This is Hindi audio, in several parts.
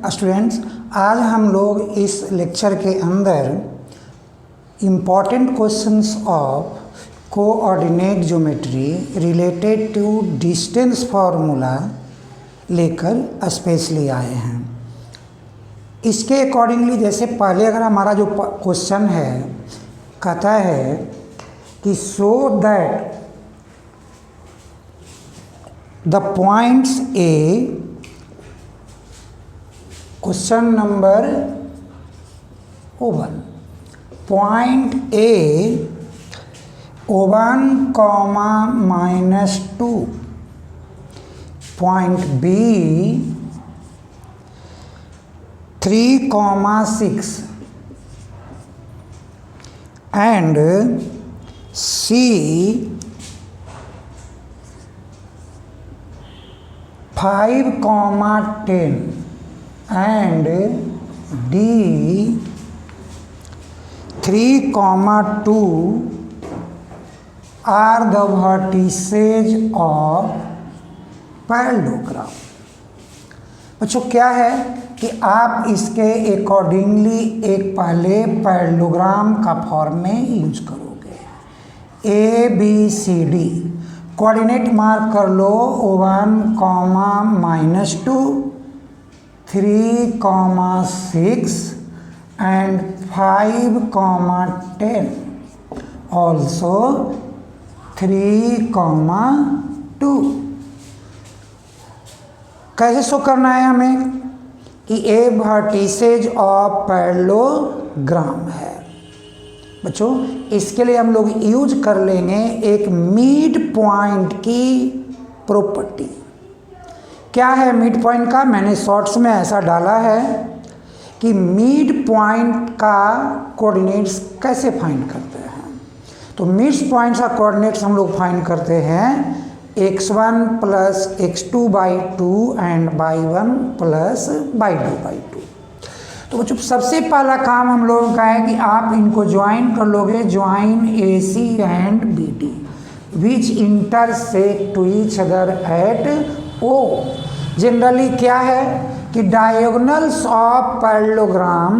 स्टूडेंट्स, आज हम लोग इस लेक्चर के अंदर important questions of coordinate geometry related to distance formula लेकर स्पेशली आए हैं। इसके अकॉर्डिंगली जैसे पहले अगर हमारा जो क्वेश्चन है कहता है कि show that the points A, question number 1, point A O1, -2, point B 3, 6 and C 5, 10 and D 3, 2 are the vertices of parallelogram. बच्चों क्या है कि आप इसके अकॉर्डिंगली एक पहले पैरेललोग्राम का फॉर्म में यूज करोगे। A B C D coordinate mark कर लो, O1, -2, 3, 6 and 5, 10, also 3, 2। कैसे शो करना है हमें कि ए वर्टिसेज ऑफ पैरेललोग्राम है। बच्चों इसके लिए हम लोग यूज कर लेंगे एक मिड पॉइंट की प्रॉपर्टी। क्या है मिड पॉइंट का? मैंने शॉर्ट्स में ऐसा डाला है कि मिड पॉइंट का कोऑर्डिनेट्स कैसे फाइंड करते हैं। तो मिड पॉइंट का कोऑर्डिनेट्स हम लोग फाइंड करते हैं x1 + x2/2 and y1 + y2/2। तो बच्चों सबसे पहला काम हम लोगों का है कि आप इनको ज्वाइन कर लोगे, join AC and BD which intersect to each other at O। Generally क्या है कि diagonals of parallelogram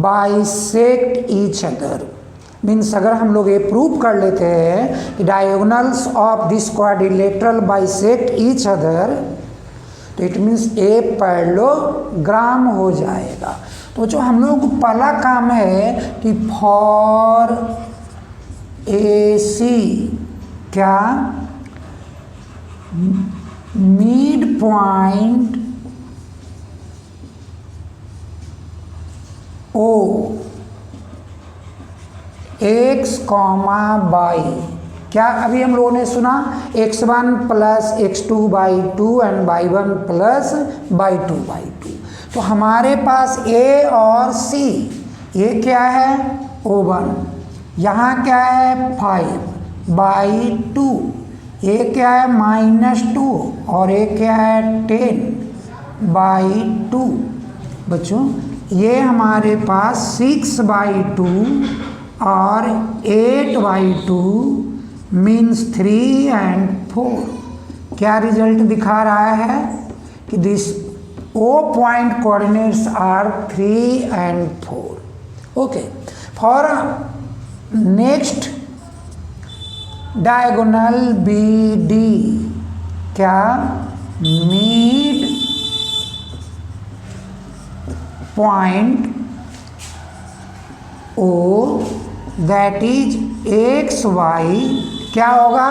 bisect each other. Means अगर हम लोग ये प्रूव कर लेते हैं कि diagonals of this quadrilateral bisect each other, तो इट मीन्स ए पैरेललोग्राम हो जाएगा। तो जो हम लोग को पहला काम है कि फॉर AC क्या mid point O x, y, क्या अभी हम लोगों ने सुना x1 + x2/2 and y1 + y2/2। तो हमारे पास A और C, ये क्या है O1, यहाँ क्या है 5/2, ये क्या है -2 और ये क्या है 10/2। बच्चों ये हमारे पास 6/2 और 8/2 मीन्स 3 and 4। क्या रिजल्ट दिखा रहा है कि this O point coordinates are 3 and 4। Okay, for next diagonal BD क्या mid point O that is XY क्या होगा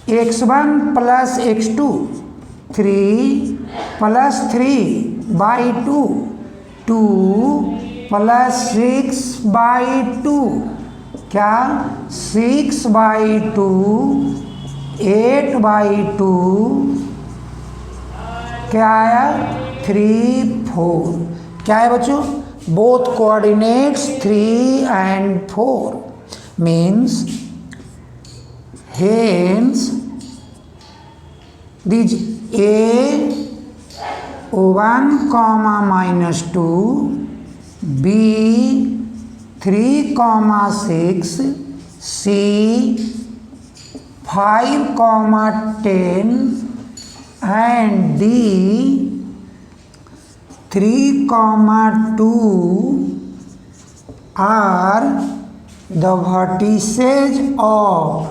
x1 + x2 3 + 3/2 2 + 6/2 क्या 6/2 8/2 क्या है 3, 4। क्या है बच्चों? Both coordinates 3 and 4 means hence these A O1, -2 B 3, 6 C 5, 10 and D 3, 2 are the vertices of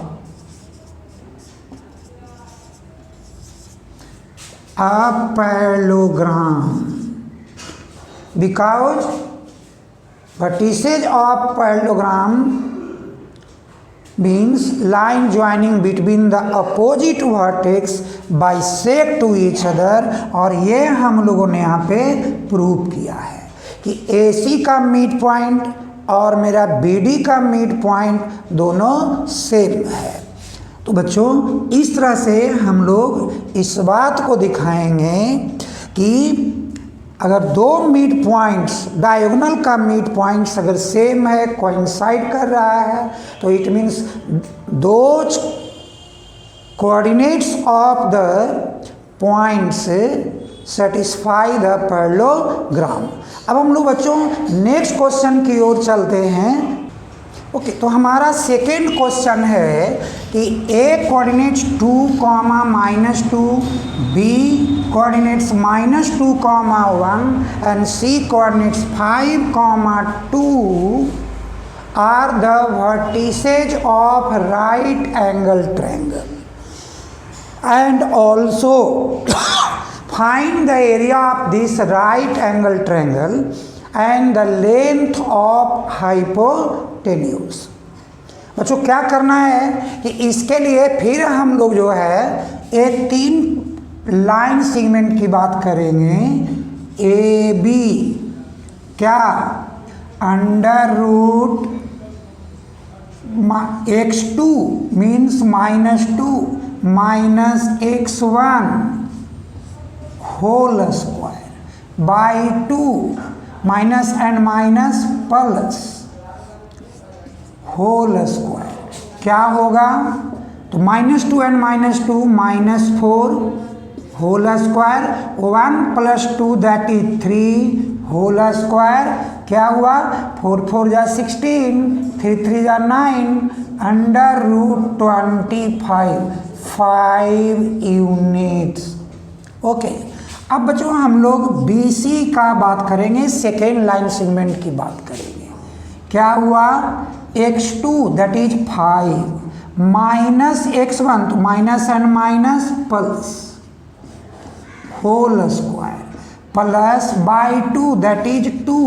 a parallelogram, because vertices of parallelogram means line joining between the opposite vertex bisect to each other। और ये हम लोगों ने यहाँ पे प्रूव किया है कि AC का मिड पॉइंट और मेरा BD का मिड पॉइंट दोनों सेम है। तो बच्चों इस तरह से हम लोग इस बात को दिखाएंगे कि अगर दो मिड पॉइंट्स, डायगोनल का मिड पॉइंट्स अगर सेम है, कोइंसाइड कर रहा है, तो it means those coordinates of the points satisfy the parallelogram. अब हम लोग बच्चों नेक्स्ट क्वेश्चन की ओर चलते हैं। ओके, तो हमारा सेकेंड क्वेश्चन है कि A coordinates 2, -2, B coordinates -2, 1 and C coordinates 5, 2 are the vertices of right angle triangle, and also find the area of this right angle triangle and the length of hypotenuse। बच्चों क्या करना है कि इसके लिए फिर हम लोग जो है एक 3 लाइन सेगमेंट की बात करेंगे। AB क्या √x2 means -2 -x1 whole square by 2 minus and minus plus whole square क्या होगा? तो -2 and -2 -4 whole square, 1 + 2 that is 3 whole square क्या हुआ? 4 4 जा 16, 3 3 जा 9 √25 5 यूनिट्स। ओके, अब बच्चों हम लोग BC का बात करेंगे, सेकेंड लाइन सेगमेंट की बात करेंगे। क्या हुआ? x2 that is 5 minus x1 तो minus and minus plus whole square plus by 2 that is 2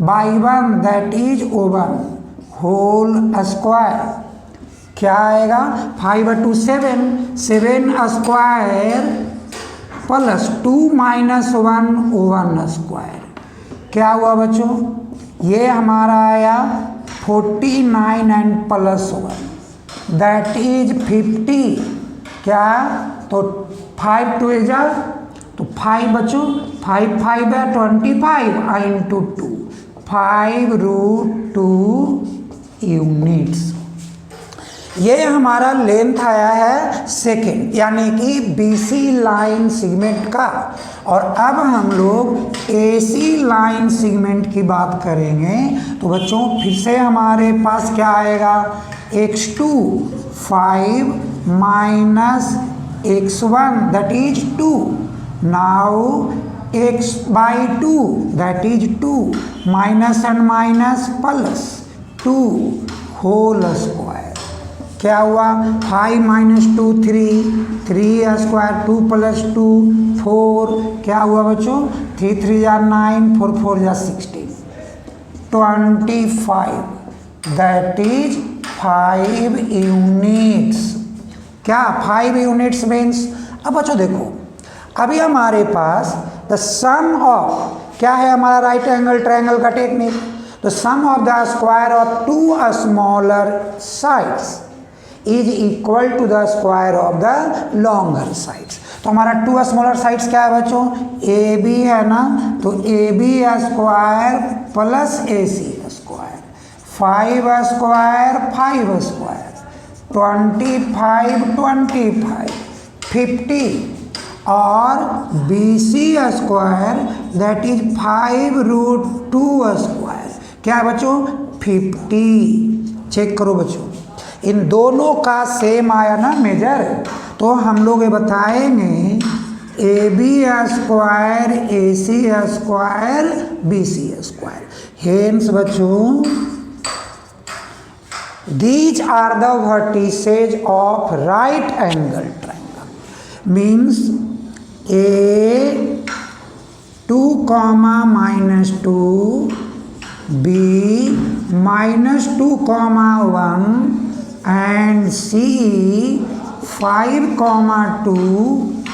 by 1 that is 1 whole square क्या आएगा? 5 × 2 7 स्क्वायर प्लस 2 - 1 स्क्वायर क्या हुआ बच्चों? ये हमारा आया 49 एंड +1 दैट इज 50 क्या? तो 5 2 जा तो 5 बच्चों 5 5 है 25 इंटू 2 5 √2 यूनिट्स। ये हमारा लेंथ आया है सेकेंड, यानी कि BC लाइन सेगमेंट का। और अब हम लोग AC लाइन सेगमेंट की बात करेंगे। तो बच्चों फिर से हमारे पास क्या आएगा? x2 5 - x1 that is 2 now x/2 that is 2 minus and minus plus 2 whole square क्या हुआ? 5 - 2 3 स्क्वायर 2 + 2 4 क्या हुआ बच्चों? 3 3 जा 9 4 4 जा 16 25 दैट इज 5 यूनिट्स। क्या 5 यूनिट्स मीन्स? अब बच्चों देखो अभी हमारे पास द सम ऑफ क्या है हमारा राइट एंगल ट्रायंगल का technique. The sum of the square of 2 smaller sides is equal to the square of the longer sides. तो हमारा 2 स्मॉलर साइड्स क्या है बच्चों? AB है ना, तो AB square plus AC square 5 square 5 square 25 25 50 और BC square that is 5 √2 square क्या है बच्चों? 50। चेक करो बच्चों, इन दोनों का सेम आया ना मेजर। तो हम लोग ये बताएंगे AB square AC square BC square. Hence बच्चों these are the vertices of right angle triangle, means A 2 comma minus 2, B minus 2 comma 1 and C 5 comma 2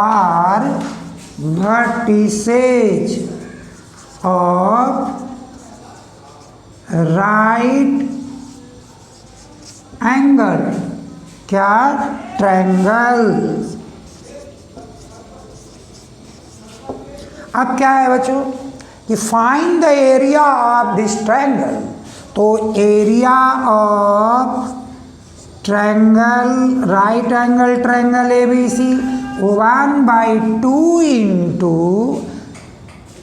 are vertices of right angle. क्या? ट्रायंगल। अब क्या है बच्चों कि find the area of this triangle. तो area of triangle, right angle triangle ABC 1/2 into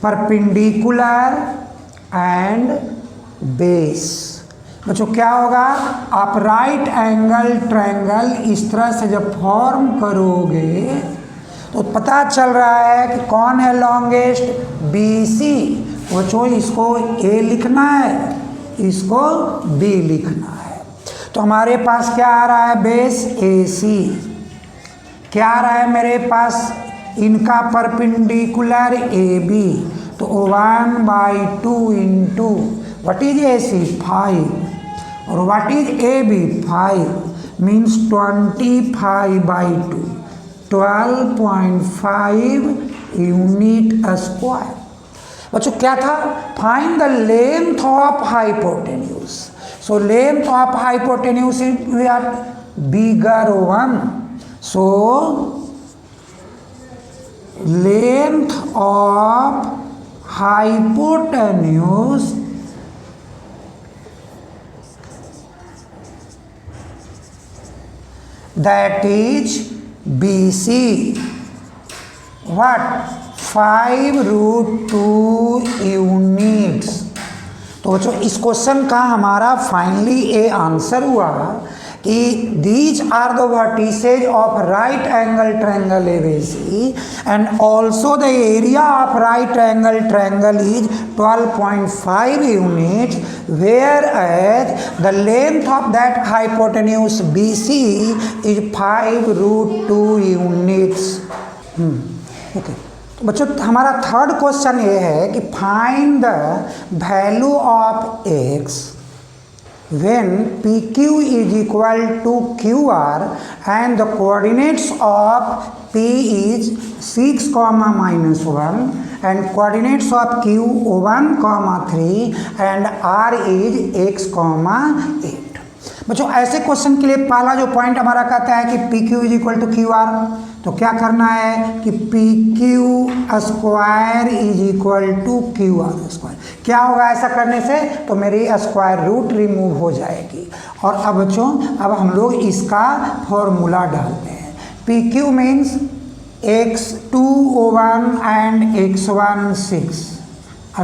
perpendicular and base. बच्चों क्या होगा, आप राइट एंगल ट्रायंगल इस तरह से जब फॉर्म करोगे तो पता चल रहा है कि कौन है लॉन्गेस्ट, BC। बच्चों इसको A लिखना है, इसको B लिखना है। तो हमारे पास क्या आ रहा है, बेस AC। क्या आ रहा है मेरे पास, इनका परपेंडिकुलर AB। तो 1/2 इंटू व्हाट इज AC 5 और what is AB 5 means 25/2 12.5 unit square. बच्चों क्या था, find the length of hypotenuse. So length of hypotenuse we are bigger one. So length of hypotenuse that is BC what 5√2 units. तो बच्चों इस क्वेश्चन का हमारा फाइनली ये आंसर हुआ कि these are the vertices of right angle triangle ABC and also the area of right angle triangle is 12.5 units, whereas the length of that hypotenuse BC is 5√2 units। Okay, तो बच्चों हमारा थर्ड क्वेश्चन ये है कि find the value of x when PQ is equal to QR and the coordinates of P is 6, -1 and coordinates of Q 1, 3 and R is x, 8। बच्चों ऐसे क्वेश्चन के लिए पहला जो पॉइंट हमारा कहता है कि PQ is equal to QR, तो क्या करना है कि PQ square is equal to QR square. क्या होगा ऐसा करने से, तो मेरी स्क्वायर रूट रिमूव हो जाएगी। और अब बच्चों अब हम लोग इसका फॉर्मूला डालते हैं। PQ means x2 1 and x1 6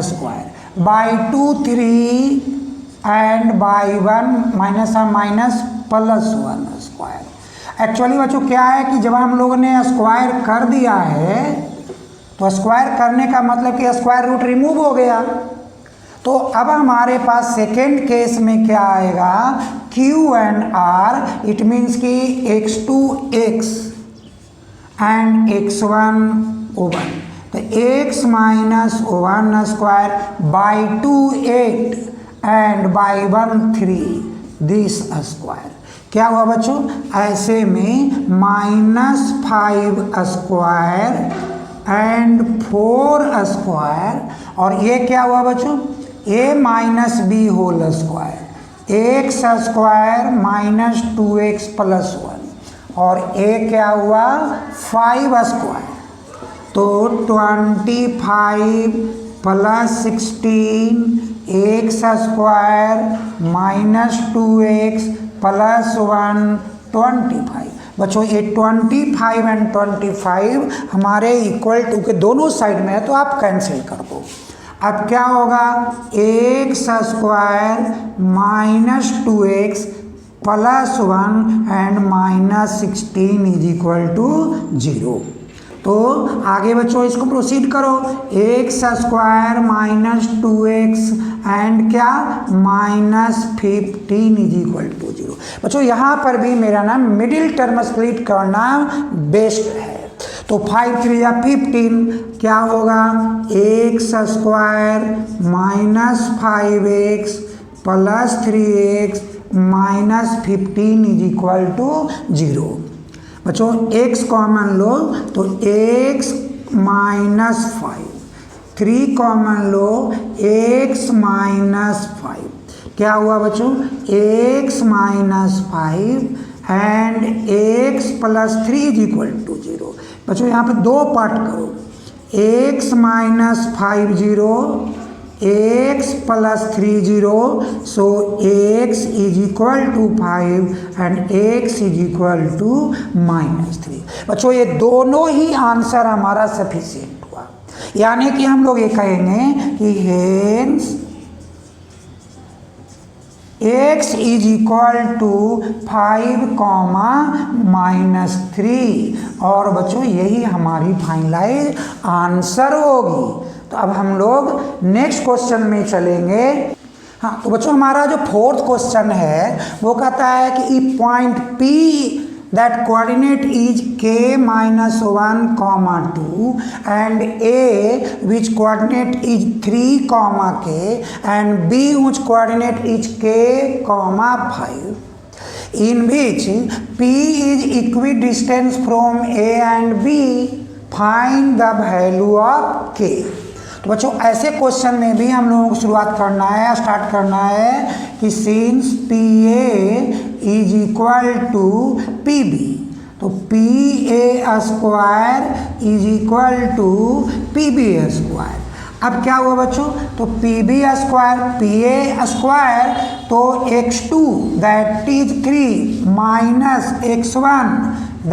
square by 2 3 and by 1 minus plus 1 square. Actually बच्चों क्या है कि जब हम लोगों ने स्क्वायर कर दिया है तो स्क्वायर करने का मतलब कि स्क्वायर रूट रिमूव हो गया। तो अब हमारे पास सेकेंड केस में क्या आएगा, Q and R, it means कि x2 x एंड x1 1, तो x minus 1 square by 2 8 and by 1 3 this square. क्या हुआ बच्चों, ऐसे में -5 स्क्वायर एंड 4 स्क्वायर, और ये क्या हुआ बच्चों, a minus B whole square, x square minus 2x plus 1, और a क्या हुआ 5 स्क्वायर, तो 25 plus 16 x square minus 2x plus 1 25। बच्चों ये 25 एंड 25 हमारे इक्वल टू के दोनों साइड में है, तो आप कैंसिल कर दो। अब क्या होगा, x square minus 2x plus 1 and minus 16 is equal to 0। तो आगे बच्चों इसको प्रोसीड करो, x square minus 2x and क्या -15 इज इक्वल टू 0। बच्चों यहाँ पर भी मेरा ना मिडिल टर्म स्प्लिट करना बेस्ट है। तो 5 3 या 15 क्या होगा, X square minus 5x plus 3x minus 15 is equal to 0। बच्चों x कॉमन लो तो x माइनस 5, 3 कॉमन लो x माइनस 5, क्या हुआ बच्चों x minus 5 and x plus 3 is equal to 0। बच्चों यहाँ पे दो पार्ट करो, x minus 5 0, x plus 3 0, so x is equal to 5 and x is equal to -3। बच्चों ये दोनों ही आंसर हमारा सफिशिएंट हुआ, यानी कि हम लोग ये कहेंगे कि hence x is equal to 5, -3 और बच्चों यही हमारी फाइनलाइज आंसर होगी। तो अब हम लोग नेक्स्ट क्वेश्चन में चलेंगे। हाँ, तो बच्चों हमारा जो फोर्थ क्वेश्चन है वो कहता है कि point P that coordinate is k minus 1 comma 2 and A which coordinate is 3 comma k and B which coordinate is k comma 5 in which P is equidistant from A and B, find the value of k। तो बच्चों ऐसे क्वेश्चन में भी हम लोगों को शुरुआत करना है, स्टार्ट करना है कि since P A is equal to P B, तो P A square is equal to P B square. अब क्या हुआ बच्चों, तो P B square P A square, तो x2 that is 3 minus x1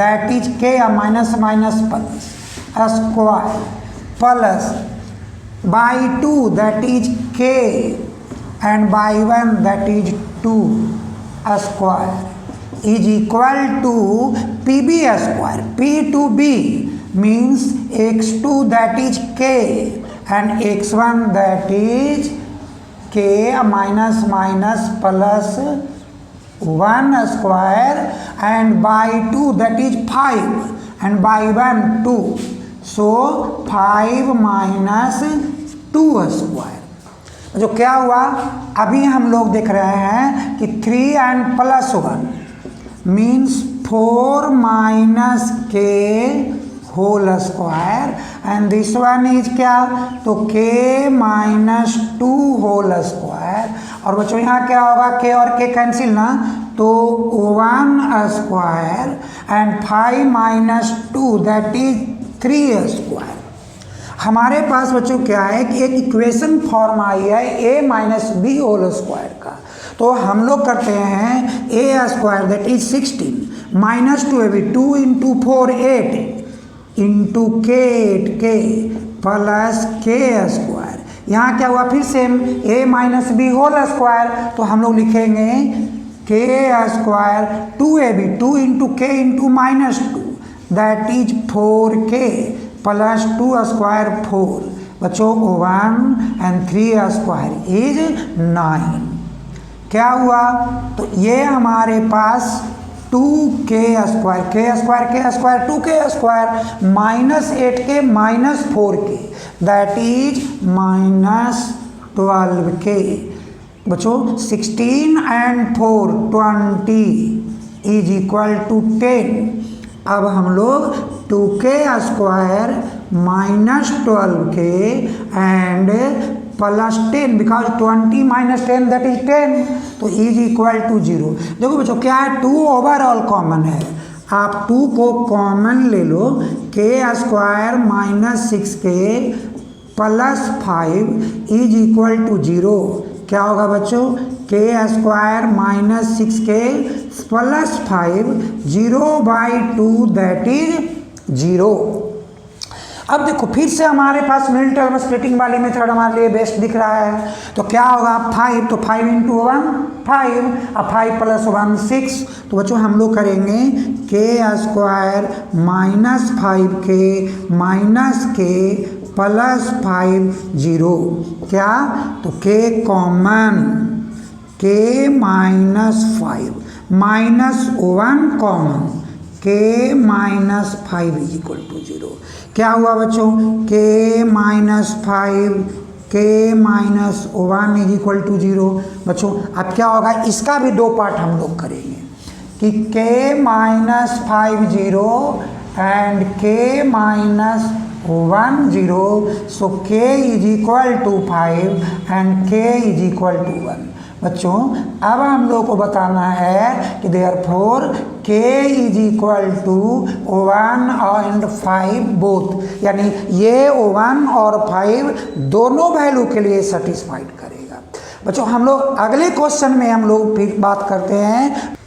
that is k minus minus plus square plus by 2 that is k and by 1 that is 2 square is equal to pb square। p to b means x2 that is k and x1 that is k minus minus plus 1 square and by 2 that is 5 and by 1 2, so 5 minus 2 square. जो क्या हुआ, अभी हम लोग देख रहे हैं कि 3 and plus 1 means 4 minus k whole square and this one is क्या, तो k माइनस 2 होल स्क्वायर। और बच्चों यहाँ क्या होगा, k और k कैंसिल ना, तो 1 square and 5 minus 2 that is 3 square. हमारे पास बच्चों क्या है कि एक इक्वेशन फॉर्म आई है a minus B whole square का, तो हम लोग करते हैं a square that is 16 minus 2ab 2 into 4 8 into k 8k plus k square. यहाँ क्या हुआ, फिर same a minus B whole square, तो हम लोग लिखेंगे k square 2ab 2 into k into minus 2 that is 4k plus 2 square 4। बच्चों 1 एंड 3 स्क्वायर इज 9। क्या हुआ, तो ये हमारे पास 2k square k square k square 2k square minus 8k minus 4k that is minus 12k। बच्चों 16 एंड 4 20 इज इक्वल टू 10। अब हम लोग 2k square minus 12k and plus 10 because 20 minus 10 that is 10, तो इज इक्वल टू 0। देखो बच्चों क्या है, 2 ओवरऑल कॉमन है, आप 2 को कॉमन ले लो, k square minus 6k plus 5 is equal to 0। क्या होगा बच्चों, k square minus 6k plus 5 0 by 2 that is 0। अब देखो फिर से हमारे पास मिडिल टर्म स्प्लिटिंग वाली मेथड हमारे लिए बेस्ट दिख रहा है। तो क्या होगा 5, तो 5 × 1 5, अब 5 + 1 6। तो बच्चों हम लोग करेंगे k² - 5k - k +5 0। क्या? तो k common, k - 5 -1 common, k - 5 = 0। क्या हुआ बच्चों? k - 5 k - 1 = 0। बच्चों अब क्या होगा, इसका भी 2 पार्ट हम लोग करेंगे कि k - 5 0 and k - 1 0। So k = 5 and k = 1। बच्चों अब हम लोग को बताना है कि देयरफॉर k = 1 एंड 5 बोथ, यानी ये 1 और 5 दोनों वैल्यू के लिए सेटिस्फाइड करेगा। बच्चों हम लोग अगले क्वेश्चन में हम लोग फिर बात करते हैं।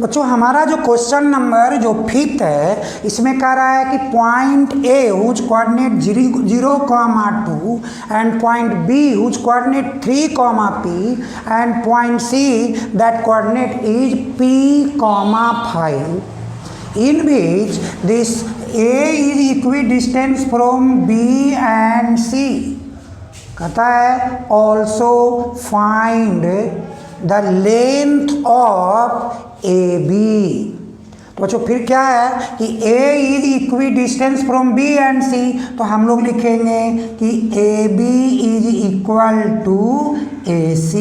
बच्चों हमारा जो क्वेश्चन नंबर जो 5th है, इसमें कह रहा है कि point A whose coordinate 0,2 and point B whose coordinate 3, and point C that coordinate is P, 5 in which this A is equidistance from B and C। कहता है also find the length of AB। तो बच्चों फिर क्या है कि A is equidistance from B and C। तो हम लोग लिखेंगे कि AB is equal to AC,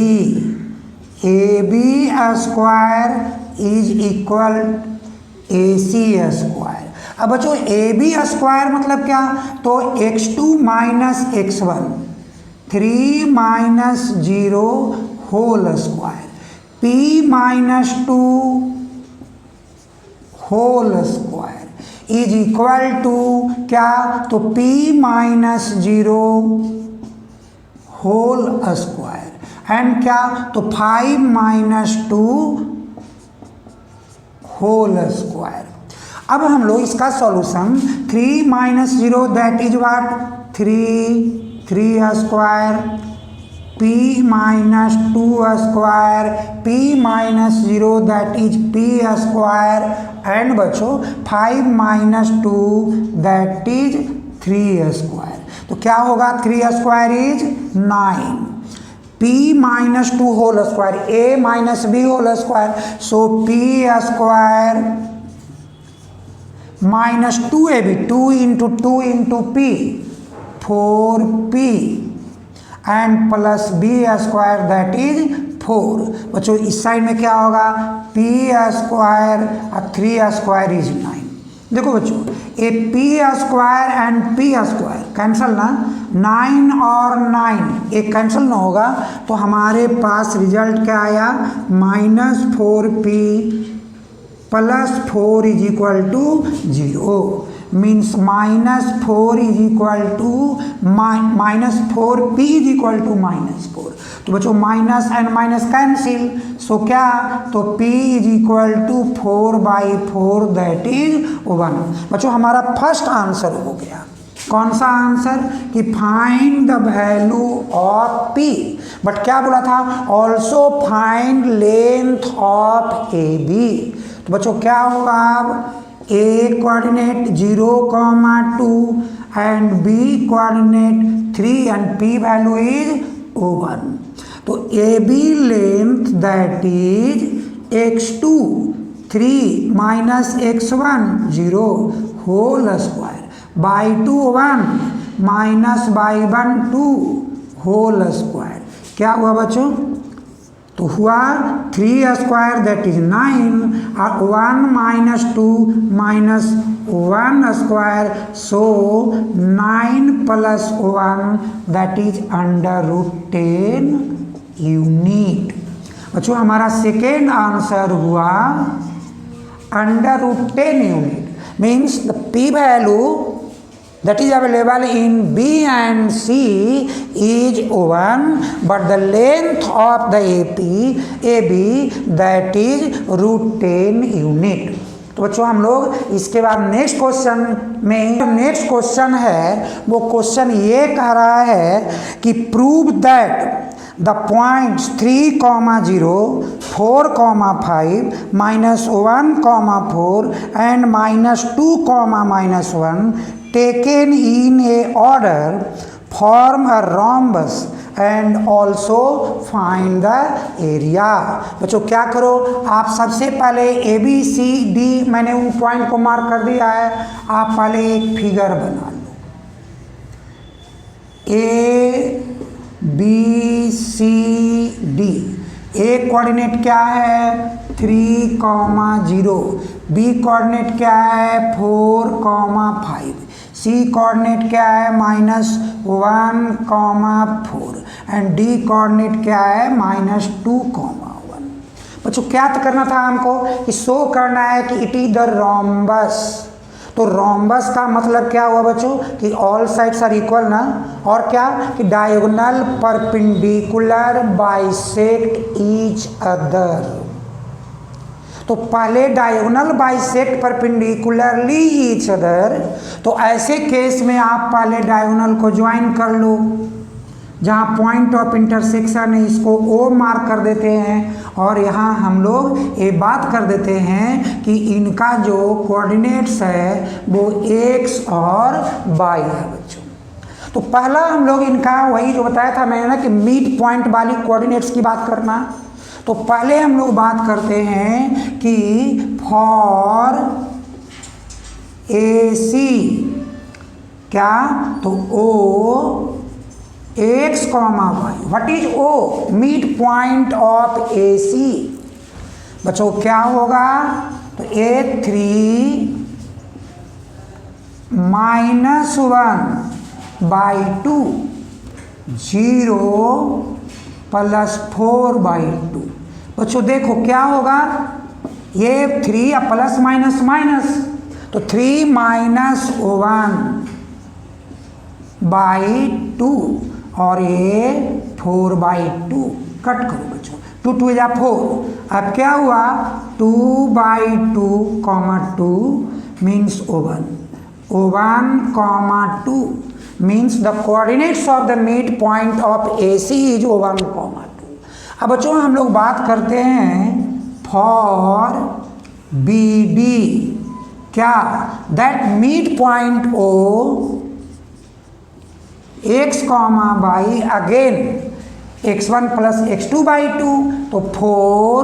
AB² is equal AC²। अब बच्चों AB² मतलब क्या? तो x2 - x1 3 - 0 whole square, P - 2 whole square is equal to क्या? तो P - 0 होल स्क्वायर एंड क्या? तो 5 - 2 होल स्क्वायर। अब हम लोग इसका solution 3 - 0 that is what? 3² P - 2² P - 0 that is P² and बच्चों 5 - 2 दैट इज 3²। तो क्या होगा? 3² is 9, P - 2 whole square, A - B whole square, so P² - 2AB, 2 × 2 × P 4P and plus B² that is 4। बच्चों इस साइड में क्या होगा? P² और 3² इज 9। देखो बच्चों ये P² एंड P² कैंसल ना, 9 और 9 एक कैंसल ना होगा, तो हमारे पास रिजल्ट क्या आया? -4P + 4 = 0 means -4 -4P = -4। तो बच्चों माइनस एंड माइनस कैंसिल, सो क्या? तो P = 4/4 दैट इज 1। बच्चों हमारा फर्स्ट आंसर हो गया। कौन सा आंसर? कि find the value of P। But क्या बोला था? Also find length of AB। तो बच्चों क्या होगा? अब A coordinate 0,2 and B coordinate 3 and P value is 1। तो AB length that is x2 3 - x1 0 whole square by 2 1 - by 1 2 whole square. क्या हुआ बच्चों? तो हुआ 3² दैट इज 9 और 1 - 2 - 1², सो 9 + 1 दैट इज √10 यूनिट। बच्चों हमारा सेकेंड आंसर हुआ √10 unit. Means the P value that is available in B and C is 1, but the length of the AB that is √10 unit. तो बच्चों हम लोग इसके बाद नेक्स्ट क्वेश्चन है वो क्वेश्चन ये कह रहा है कि prove that the points 3, 0, 4, 5, -1, 4 and -2, -1 taken in a order form a rhombus and also find the area। बच्चों क्या करो, आप सबसे पहले ABCD मैंने उन पॉइंट को मार्क कर दिया है, आप पहले एक फिगर बना लो। ABCD, ए कोऑर्डिनेट क्या है 3, 0, बी कोऑर्डिनेट क्या है 4, 5, सी कोऑर्डिनेट क्या है -1, 4 एंड डी कोऑर्डिनेट क्या है -2, 1। बच्चों क्या करना था हमको कि शो करना है कि इट इज द रोम्बस। तो रोम्बस का मतलब क्या हुआ बच्चों कि ऑल साइड्स आर इक्वल ना, और क्या कि diagonal perpendicular bisect each other. तो पहले diagonal bisect perpendicularly each other, तो ऐसे केस में आप पहले डायगोनल को ज्वाइन कर लो, जहाँ पॉइंट ऑफ इंटरसेक्शन है इसको ओ मार्क कर देते हैं, और यहाँ हम लोग ये बात कर देते हैं कि इनका जो कोऑर्डिनेट्स है वो x और y है बच्चों। तो पहला हम लोग इनका वही जो बताया था मैंने ना कि मिड पॉइंट वाली कोऑर्डिनेट्स की बात करना। तो पहले हम लोग बात करते हैं कि फॉर AC क्या, तो O x, y, what is O, mid point of AC। बच्चों क्या होगा, तो A3 -1/2 0 + 4/2। बच्चों देखो क्या होगा, ये 3 या प्लस माइनस माइनस, तो 3 - 1/2 और ये 4/2 कट करो बच्चों, 2 2 या 4। अब क्या हुआ 2/2, 2 means 1, 2 means the coordinates of the mid point of AC is 1, 2। अब बच्चों हम लोग बात करते हैं फॉर BD क्या, that mid point O x, y again x1 + x2/2, तो 4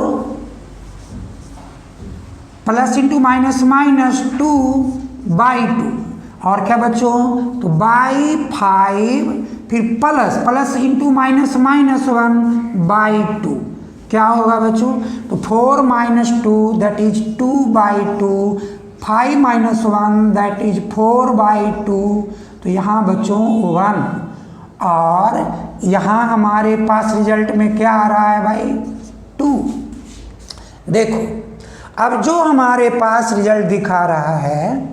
प्लस इंटू माइनस माइनस 2/2, और क्या बच्चों तो /5 फिर प्लस इंटू माइनस 1/2, क्या होगा बच्चों तो 4 - 2 दैट इज 2/2, 5 - 1 दैट इज 4/2। तो यहाँ बच्चों 1, और यहाँ हमारे पास रिजल्ट में क्या आ रहा है भाई 2। देखो अब जो हमारे पास रिजल्ट दिखा रहा है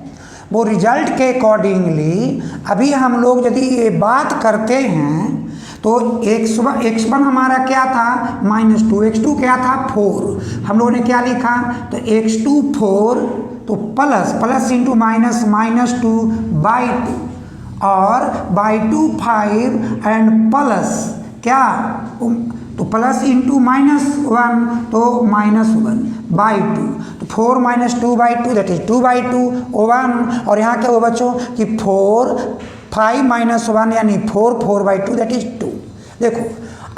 वो रिजल्ट के अकॉर्डिंगली अभी हम लोग यदि ये बात करते हैं तो x1 हमारा क्या था -2, x2 क्या था 4, हम लोगों ने क्या लिखा तो x2 4, तो प्लस इंटू माइनस -2/2, और /2 5 एंड प्लस क्या तो प्लस इंटू -1 तो -1/2, तो 4 - 2/2 दैट इज 2/2 1, और यहाँ क्या हुआ बच्चों कि 4 5 - 1 यानी 4/2 दैट इज 2। देखो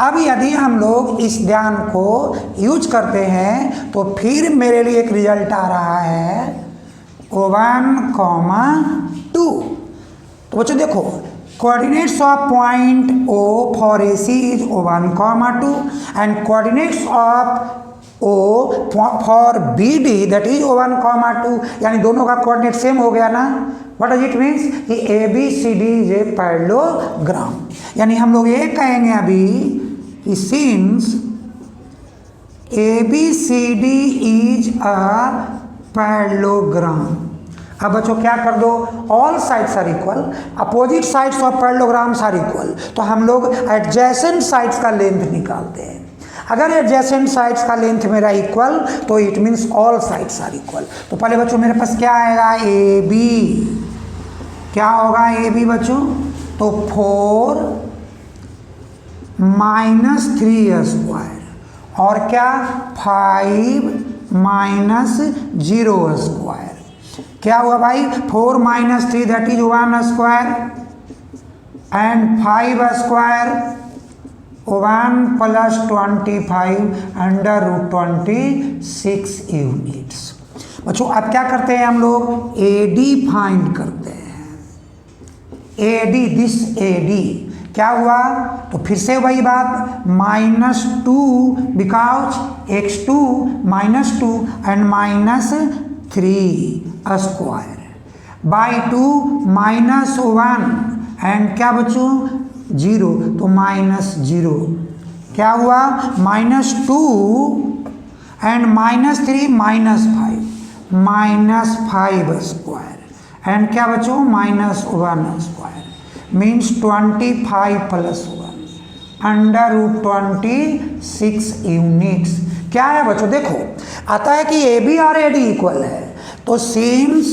अब यदि हम लोग इस ध्यान को यूज करते हैं तो फिर मेरे लिए एक रिजल्ट आ रहा है 1, 2। तो बच्चों देखो coordinates of point O for AC is 1, 2 and coordinates of O for BD that is 1, 2, यानी दोनों का कोऑर्डिनेट सेम हो गया ना। व्हाट डज इट मीन्स कि ABCD इज ए पैरेललोग्राम, यानी हम लोग ये कहेंगे अभी कि since ABCD is a parallelogram. अब बच्चों क्या कर दो all sides are equal, opposite sides of parallelograms are equal, तो हम लोग एडजेसेंट साइड्स का लेंथ निकालते हैं। अगर एडजेसेंट साइड्स का लेंथ मेरा इक्वल तो it means all sides are equal. तो पहले बच्चों मेरे पास क्या आएगा, ए बी, क्या होगा ए बी बच्चों, तो 4 माइनस 3 स्क्वायर और क्या 5 माइनस 0 स्क्वायर। क्या हुआ भाई, 4 minus 3 that is 1 square and 5 square 1 plus 25 under root 26 units. बच्चों अब क्या करते हैं हम लोग, एडी फाइंड करते हैं, एडी, दिस एडी क्या हुआ, तो फिर से वही बात, -2 because x2 -2 and -3 square by 2 -1 and क्या बच्चों 0, तो -0 क्या हुआ, -2 एंड -3 -5 स्क्वायर एंड क्या बच्चों -1 square means 25 plus 1 under root 26 units. क्या है बच्चों, देखो आता है कि ए बी और ए डी इक्वल है, तो since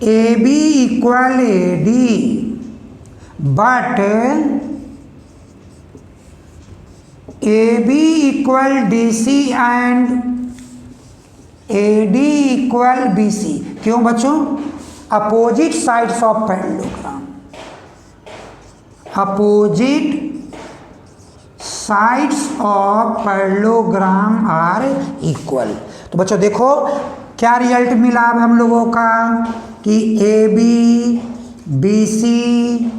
A B equal A D but A B equal D C and A D equal B C. क्यों बच्चों, opposite sides of parallelogram, opposite sides of parallelogram are equal. तो बच्चों देखो क्या रिजल्ट मिला अब हम लोगों का कि A B, B C,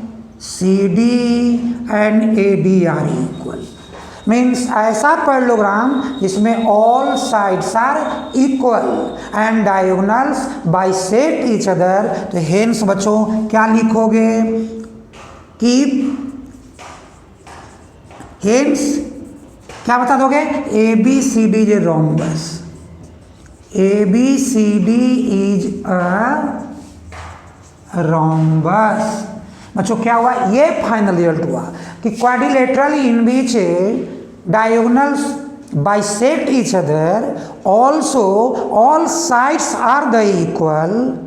C D and A D are equal. Means ऐसा पैरेललोग्राम जिसमें all sides are equal and diagonals bisect each other. तो हेंस बच्चों क्या लिखोगे कि हेंस क्या बता दोगे, A B C D is a rhombus, A B C D is a rhombus. बच्चों क्या हुआ, ये फाइनल रिजल्ट हुआ कि quadrilateral in which diagonals bisect each other also all sides are the equal.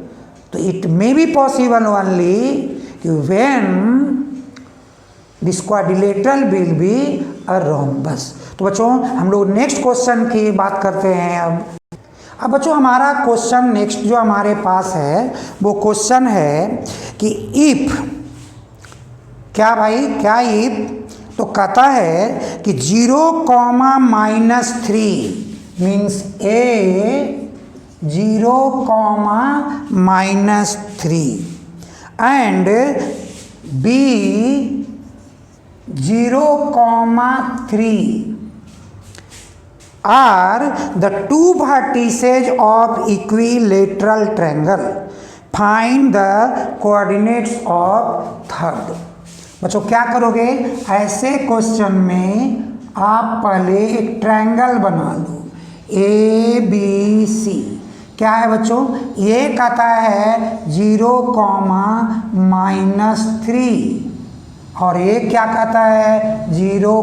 तो it may be possible only when this quadrilateral will be a rhombus. तो बच्चों हम लोग नेक्स्ट क्वेश्चन की बात करते हैं। अब बच्चों हमारा क्वेश्चन नेक्स्ट जो हमारे पास है वो क्वेश्चन है कि इफ, क्या भाई, क्या इफ, तो कहता है कि 0, -3 means A 0, -3 and B 0, 3 are the two vertices of equilateral triangle. Find the coordinates of third. बच्चों क्या करोगे, ऐसे क्वेश्चन में आप पहले एक ट्रायंगल बना लो, ए बी सी। क्या है बच्चों, ये कहता है 0, -3 और ये क्या कहता है 0,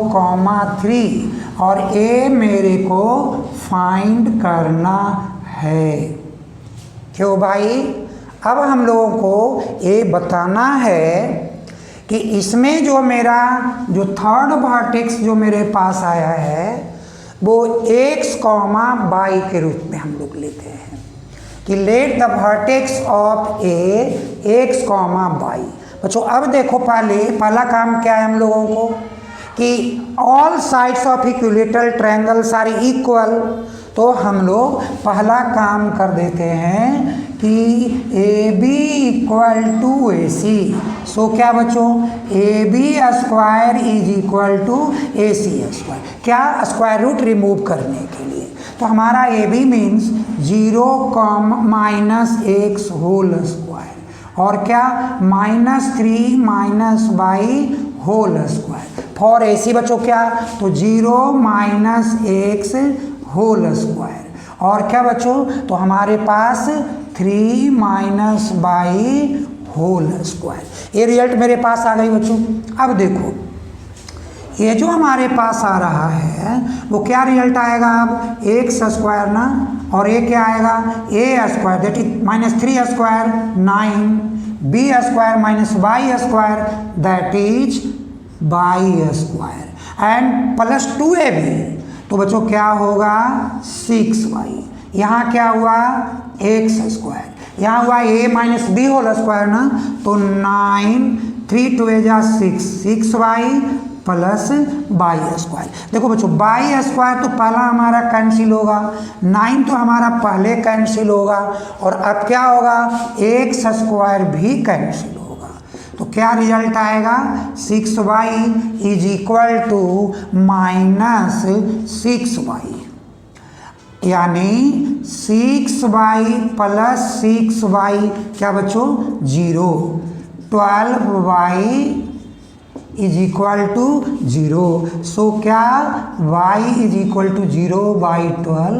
3 और ए मेरे को फाइंड करना है। क्यों भाई, अब हम लोगों को ये बताना है कि इसमें जो मेरा जो थर्ड वर्टेक्स जो मेरे पास आया है वो x, y के रूप में हम लोग लेते हैं कि let the vertex of A x, y। बच्चों अब देखो पहला काम क्या है हम लोगों को कि all sides of equilateral triangles are equal. तो हम लोग पहला काम कर देते हैं कि A B equal to A C. So क्या बच्चों, A B square is equal to A C square. क्या, स्क्वायर रूट रिमूव करने के लिए। तो हमारा A B means 0, -x whole square और क्या -3 -y whole square. For A C बच्चों क्या, तो 0, -x होल स्क्वायर और क्या बच्चों, तो हमारे पास 3 -y होल स्क्वायर। ये रिजल्ट मेरे पास आ गई बच्चों। अब देखो ये जो हमारे पास आ रहा है वो क्या रिजल्ट आएगा अब, एक्स स्क्वायर ना, और ये क्या आएगा A square that is -3 square 9, B square minus Y square that is Y square and plus 2ab। तो बच्चों क्या होगा 6y। यहाँ क्या हुआ एक्स स्क्वायर, यहाँ हुआ a minus B whole square ना, तो 9 3 2 जा 6y प्लस वाई स्क्वायर। देखो बच्चों वाई स्क्वायर तो पहला हमारा कैंसिल होगा, 9 तो हमारा पहले कैंसिल होगा, और अब क्या होगा एक्स स्क्वायर भी कैंसिल होगा। तो क्या रिजल्ट आएगा 6y is equal to -6y, यानी 6y प्लस 6y क्या बच्चों 0, 12y is equal to 0। So क्या y is equal to 0/12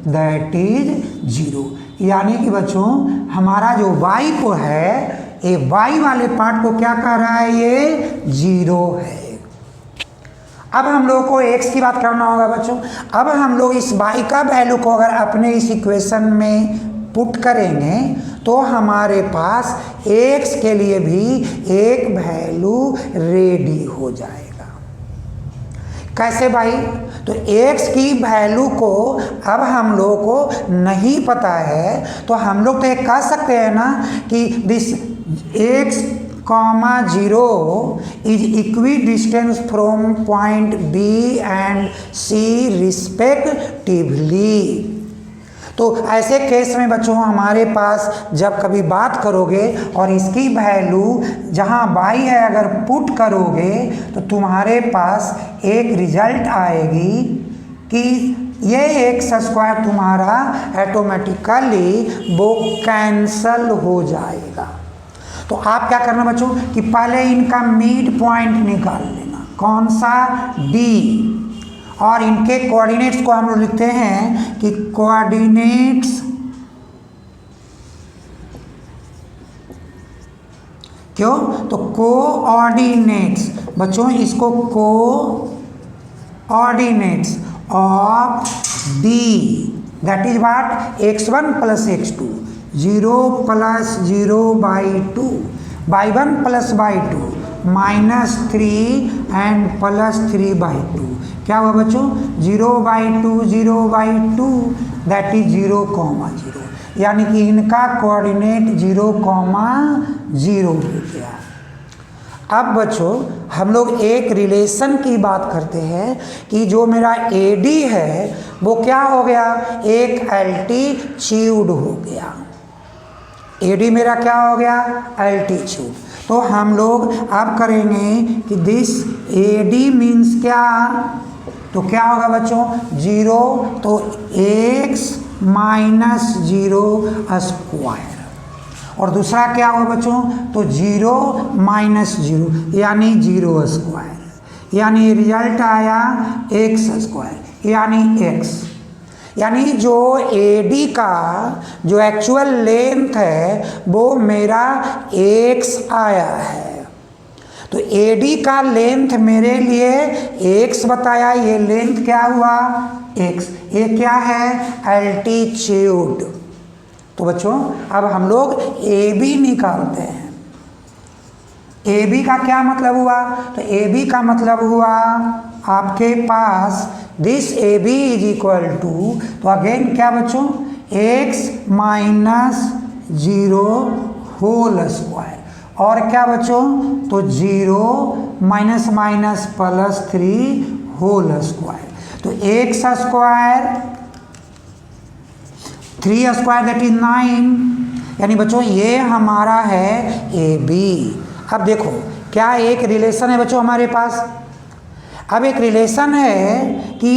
that is 0। यानी कि बच्चों हमारा जो y को है, ये y वाले पार्ट को क्या कर रहा है, ये 0 है। अब हम लोग को x की बात करना होगा बच्चों। अब हम लोग इस y का वैल्यू को अगर अपने इस इक्वेशन में पुट करेंगे तो हमारे पास x के लिए भी एक वैल्यू रेडी हो जाएगा। कैसे भाई, तो x की वैल्यू को अब हम लोग को नहीं पता है, तो हम लोग तो ये कह सकते हैं ना कि this x, 0 is equidistant from point B and C respectively। तो ऐसे केस में बच्चों हमारे पास जब कभी बात करोगे और इसकी वैल्यू जहाँ y है अगर पुट करोगे तो तुम्हारे पास एक रिजल्ट आएगी कि ये एक्स स्क्वायर तुम्हारा ऑटोमेटिकली वो कैंसल हो जाएगा। तो आप क्या करना बच्चों कि पहले इनका मिड पॉइंट निकाल लेना, कौन सा D, और इनके कोऑर्डिनेट्स को हम लोग लिखते हैं कि कोऑर्डिनेट्स क्यों, तो कोऑर्डिनेट्स बच्चों इसको coordinates of D that is what x1 plus x2, 0 plus 0/2, y1 plus y2 -3 and plus 3/2। क्या हुआ बच्चों 0/2 0/2 दैट इज 0,0, यानी कि इनका कोऑर्डिनेट 0,0 हो गया। अब बच्चों हम लोग एक रिलेशन की बात करते हैं कि जो मेरा AD है वो क्या हो गया, एक एल्टीट्यूड हो गया। AD मेरा क्या हो गया एल्टीट्यूड। तो हम लोग अब करेंगे कि दिस AD मीन्स क्या, तो क्या होगा बच्चों 0, तो x -0 स्क्वायर, और दूसरा क्या होगा बच्चों, तो 0 -0 यानी 0 स्क्वायर, यानी रिजल्ट आया x स्क्वायर यानी x, यानी जो AD का जो एक्चुअल लेंथ है वो मेरा x आया है। तो AD का लेंथ मेरे लिए x बताया, ये लेंथ क्या हुआ x, ये क्या है एल्टीट्यूड। तो बच्चों अब हम लोग AB निकालते हैं। AB का क्या मतलब हुआ, तो AB का मतलब हुआ आपके पास this AB is equal to, तो अगेन क्या बच्चों x -0 होल स्क्वायर, और क्या बच्चों तो 0 माइनस प्लस 3 होल स्क्वायर, तो x square 3 square that is 9, यानी बच्चों ये हमारा है AB। अब देखो क्या एक रिलेशन है बच्चों हमारे पास, अब एक रिलेशन है कि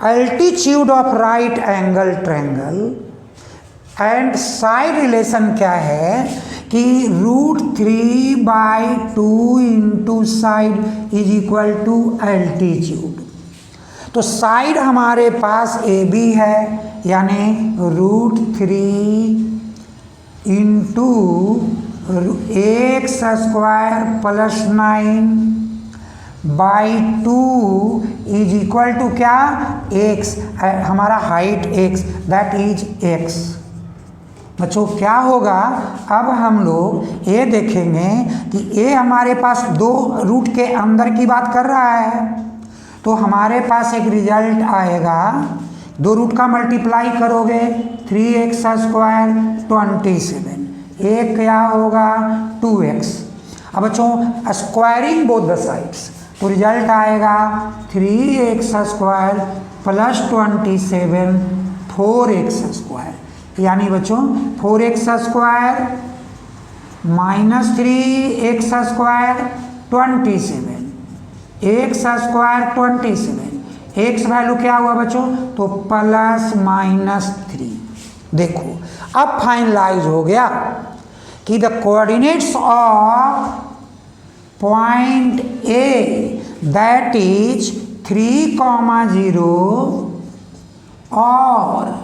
altitude of right angle triangle and side relation क्या है कि √3/2 into side is equal to altitude. तो साइड हमारे पास AB है यानी √3 into x² + 9 by 2 is equal to क्या, x, हमारा height x, that is x। बच्चों क्या होगा, अब हम लोग ये देखेंगे कि ये हमारे पास दो रूट के अंदर की बात कर रहा है, तो हमारे पास एक रिजल्ट आएगा, दो रूट का मल्टीप्लाई करोगे 3x स्क्वायर 27, एक क्या होगा 2x। अब बच्चों स्क्वायरिंग बोथ द साइड्स, तो रिजल्ट आएगा 3x square plus 27 4x square, यानी बच्चों 4x square minus 3x square 27, x square 27, x value क्या हुआ बच्चों, तो प्लस माइनस 3। देखो अब फाइनलाइज हो गया कि the coordinates of point A that is 3,0 और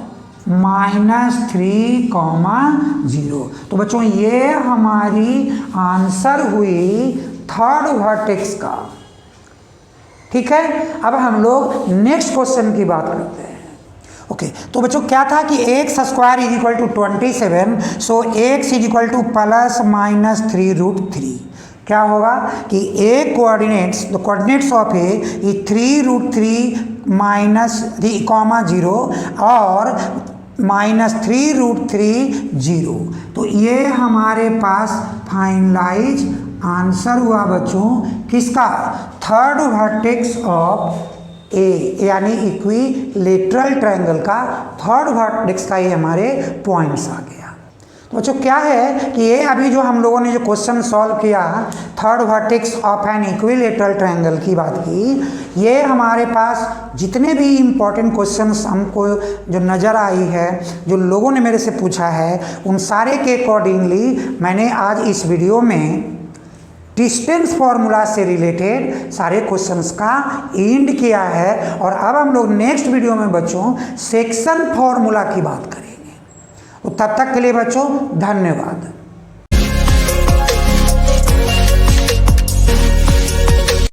-3,0। तो बच्चों ये हमारी आंसर हुई थर्ड वर्टेक्स का। ठीक है, अब हम लोग नेक्स्ट क्वेश्चन की बात करते हैं। ओके, तो बच्चों क्या था कि x square is equal to 27, so x is equal to plus minus 3√3। क्या होगा कि a coordinates, the coordinates of a is 3√3 minus 3,0 और -3√3 0। तो ये हमारे पास फाइनलाइज आंसर हुआ बच्चों किसका, थर्ड वर्टेक्स ऑफ ए, यानी इक्विलेटरल ट्रायंगल का थर्ड वर्टेक्स का ये हमारे पॉइंट्स आ गया। तो बच्चों क्या है कि ये अभी जो हम लोगों ने जो क्वेश्चन सॉल्व किया third vertex of an equilateral triangle की बात की, ये हमारे पास जितने भी इम्पॉर्टेंट क्वेश्चंस हमको जो नज़र आई है, जो लोगों ने मेरे से पूछा है, उन सारे के अकॉर्डिंगली मैंने आज इस वीडियो में डिस्टेंस फॉर्मूला से रिलेटेड सारे क्वेश्चंस का एंड किया है। और अब हम लोग नेक्स्ट वीडियो में बच्चों सेक्शन फॉर्मूला की बात करेंगे। तो तब तक के लिए बच्चों धन्यवाद।